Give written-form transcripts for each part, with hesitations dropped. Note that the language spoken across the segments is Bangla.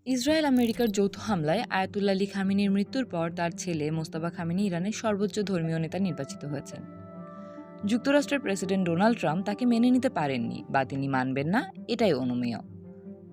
ইসরায়েল আমেরিকার যৌথ হামলায় আয়াতুল্লাহ আলী খামেনির মৃত্যুর পর তার ছেলে মোস্তাফা খামেনি ইরানের সর্বোচ্চ ধর্মীয় নেতা নির্বাচিত হয়েছেন। যুক্তরাষ্ট্রের প্রেসিডেন্ট ডোনাল্ড ট্রাম্প তাকে মেনে নিতে পারেননি বা তিনি মানবেন না, এটাই অনুমেয়।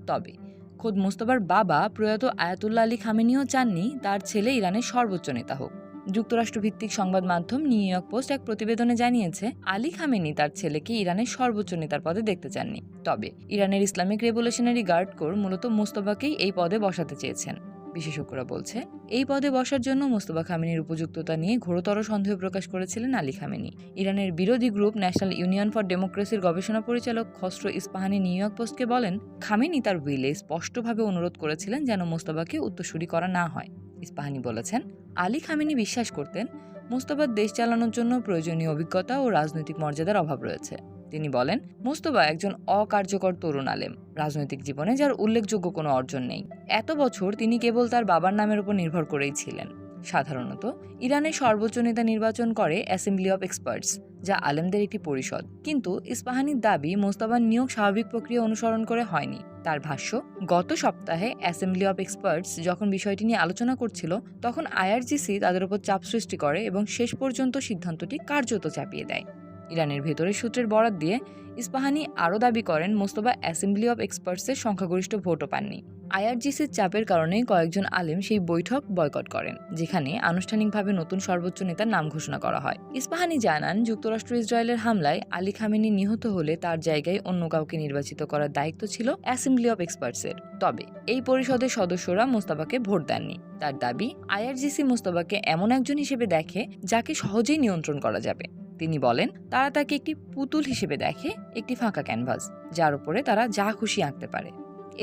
তবে খোদ মোস্তফার বাবা প্রয়াত আয়াতুল্লাহ আলী খামেনিও চাননি তার ছেলে ইরানের সর্বোচ্চ নেতা হোক। যুক্তরাষ্ট্রভিত্তিক সংবাদ মাধ্যম নিউ ইয়র্ক পোস্ট এক প্রতিবেদনে জানিয়েছে, আলী খামেনি তার ছেলেকে ইরানের সর্বোচ্চ নেতার পদে দেখতে চাননি। তবে ইরানের ইসলামিক রেভলিউশনারি গার্ড কোর মূলত মোস্তফাকেই এই পদে বসাতে চেয়েছেন। বিশেষজ্ঞরা বলছে, এই পদে বসার জন্য মোস্তফা খামেনির উপযুক্ততা নিয়ে ঘোরতর সন্দেহ প্রকাশ করেছিলেন আলী খামেনি। ইরানের বিরোধী গ্রুপ ন্যাশনাল ইউনিয়ন ফর ডেমোক্রেসির গবেষণা পরিচালক খসরো ইস্পাহানি নিউ ইয়র্ক পোস্টকে বলেন, খামেনি তার উইলে স্পষ্টভাবে অনুরোধ করেছিলেন যেন মোস্তফাকে উত্তরসূরি করা না হয়। ইস্পাহানি বলেছেন, আলী খামেনি বিশ্বাস করতেন মোস্তফার দেশ চালানোর জন্য প্রয়োজনীয় অভিজ্ঞতা ও রাজনৈতিক মর্যাদার অভাব রয়েছে। তিনি বলেন, মোস্তফা একজন অকার্যকর তরুণ আলেম, রাজনৈতিক জীবনে যার উল্লেখযোগ্য কোনো অর্জন নেই। এত বছর তিনি কেবল তার বাবার নামের উপর নির্ভর করেই ছিলেন। সাধারণত ইরানের সর্বোচ্চ নেতা নির্বাচন করে অ্যাসেম্বলি অব এক্সপার্টস, যা আলেমদের একটি পরিষদ। কিন্তু ইস্পাহানির দাবি মোস্তফার নিয়োগ স্বাভাবিক প্রক্রিয়া অনুসরণ করে হয়নি। তার ভাষ্য, গত সপ্তাহে অ্যাসেম্বলি অব এক্সপার্টস যখন বিষয়টি নিয়ে আলোচনা করছিল, তখন আইআরজিসি তাদের উপর চাপ সৃষ্টি করে এবং শেষ পর্যন্ত সিদ্ধান্তটি কার্যত চাপিয়ে দেয়। ইরানের ভেতরের সূত্রের বরাত দিয়ে ইস্পাহানি আরও দাবি করেন, মোস্তফা অ্যাসেম্বলি অব এক্সপার্টসের সংখ্যাগরিষ্ঠ ভোটও পাননি। আইআরজিসির চাপের কারণে কয়েকজন আলেম সেই বৈঠক বয়কট করেন, যেখানে আনুষ্ঠানিকভাবে নতুন সর্বোচ্চ নেতার নাম ঘোষণা করা হয়। ইস্পাহানি জানান, যুক্তরাষ্ট্র ইসরায়েলের হামলায় আলী খামেনি নিহত হলে তার জায়গায় অন্য কাউকে নির্বাচিত করার দায়িত্ব ছিল অ্যাসেম্বলি অব এক্সপার্টসের। তবে এই পরিষদের সদস্যরা মোস্তফাকে ভোট দেননি। তার দাবি, আইআরজিসি মোস্তফাকে এমন একজন হিসেবে দেখে যাকে সহজেই নিয়ন্ত্রণ করা যাবে। তিনি বলেন, তারা তাকে একটি পুতুল হিসেবে দেখে, একটি ফাঁকা ক্যানভাস যার উপরে তারা যা খুশি আঁকতে পারে।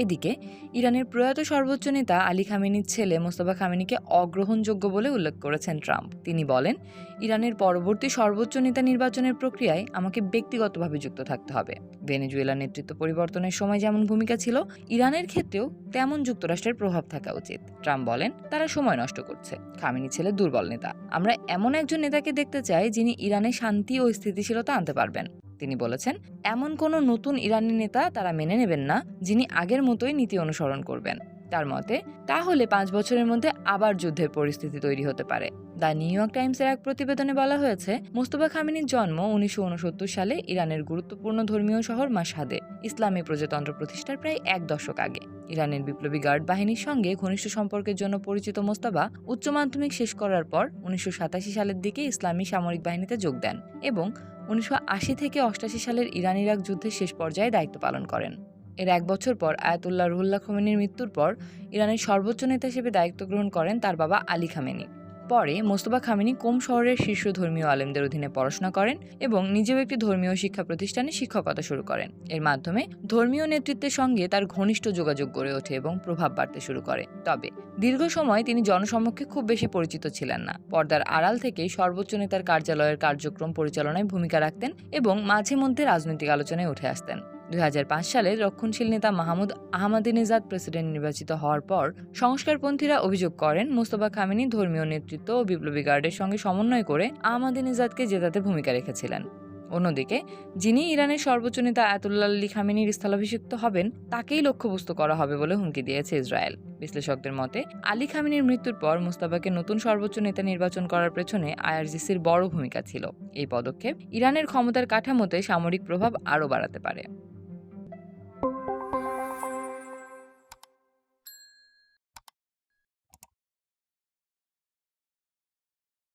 এদিকে ইরানের প্রয়াত সর্বোচ্চ নেতা আলী খামেনির ছেলে মোস্তফা খামেনিকে অগ্রহণযোগ্য বলে উল্লেখ করেছেন ট্রাম্প। তিনি বলেন, ইরানের পরবর্তী সর্বোচ্চ নেতা নির্বাচনের প্রক্রিয়ায় আমাকে ব্যক্তিগতভাবে যুক্ত থাকতে হবে। ভেনেজুয়েলার নেতৃত্ব পরিবর্তনের সময় যেমন ভূমিকা ছিল, ইরানের ক্ষেত্রেও তেমন যুক্তরাষ্ট্রের প্রভাব থাকা উচিত। ট্রাম্প বলেন, তারা সময় নষ্ট করছে। খামেনি ছেলে দুর্বল নেতা। আমরা এমন একজন নেতাকে দেখতে চাই যিনি ইরানে শান্তি ও স্থিতিশীলতা আনতে পারবেন। তিনি বলেছেন, এমন কোনো নতুন ইরানি নেতা তারা মেনে নেবেন না যিনি আগের মতোই নীতি অনুসরণ করবেন। তার মতে, তাহলে 5 বছরের মধ্যে আবার যুদ্ধের পরিস্থিতি তৈরি হতে পারে। দ্য নিউ ইয়র্ক টাইমসের এক প্রতিবেদনে বলা হয়েছে, মোস্তফা খামেনির জন্ম 1969 সালে ইরানের গুরুত্বপূর্ণ ধর্মীয় শহর মাশহাদে, ইসলামী প্রজাতন্ত্র প্রতিষ্ঠার প্রায় 1 দশক আগে। ইরানের বিপ্লবী গার্ড বাহিনীর সঙ্গে ঘনিষ্ঠ সম্পর্কের জন্য পরিচিত মোস্তফা উচ্চ মাধ্যমিক শেষ করার পর 1987 সালের দিকে ইসলামী সামরিক বাহিনীতে যোগ দেন এবং 1980 থেকে 88 সালের ইরান-ইরাক যুদ্ধের শেষ পর্যায়ে দায়িত্ব পালন করেন। এর 1 বছর পর আয়াতুল্লাহ রুহুল্লাহ খোমেনির মৃত্যুর পর ইরানের সর্বোচ্চ নেতা হিসেবে দায়িত্ব গ্রহণ করেন তার বাবা আলী খামেনি। পরে মোস্তফা খামেনি কোম শহরের শীর্ষ ধর্মীয় আলেমদের অধীনে পড়াশোনা করেন এবং নিজেও একটি ধর্মীয় শিক্ষা প্রতিষ্ঠানে শিক্ষকতা শুরু করেন। এর মাধ্যমে ধর্মীয় নেতৃত্বের সঙ্গে তার ঘনিষ্ঠ যোগাযোগ গড়ে ওঠে এবং প্রভাব বাড়তে শুরু করে। তবে দীর্ঘ সময় তিনি জনসমক্ষে খুব বেশি পরিচিত ছিলেন না। পর্দার আড়াল থেকেই সর্বোচ্চ নেতার কার্যালয়ের কার্যক্রম পরিচালনায় ভূমিকা রাখতেন এবং মাঝে মধ্যে রাজনৈতিক আলোচনায় উঠে আসতেন। 2005 সালে রক্ষণশীল নেতা মাহমুদ আহমাদিনেজাদ প্রেসিডেন্ট নির্বাচিত হওয়ার পর সংস্কারপন্থীরা অভিযোগ করেন, মোস্তফা খামেনি ধর্মীয় নেতৃত্ব ও বিপ্লবী গার্ডের সঙ্গে সমন্বয় করে আহমাদিনেজাদকে জেতাতে ভূমিকা রেখেছিলেন। অন্যদিকে যিনি ইরানের সর্বোচ্চ নেতা আয়াতুল্লাহ আলী খামেনির স্থলাভিষিক্ত হবেন তাকেই লক্ষ্যবস্তু করা হবে বলে হুমকি দিয়েছে ইসরায়েল। বিশ্লেষকদের মতে, আলী খামেনির মৃত্যুর পর মোস্তফাকে নতুন সর্বোচ্চ নেতা নির্বাচন করার পেছনে আইআরজিসির বড় ভূমিকা ছিল। এই পদক্ষেপ ইরানের ক্ষমতার কাঠামোতে সামরিক প্রভাব আরও বাড়াতে পারে।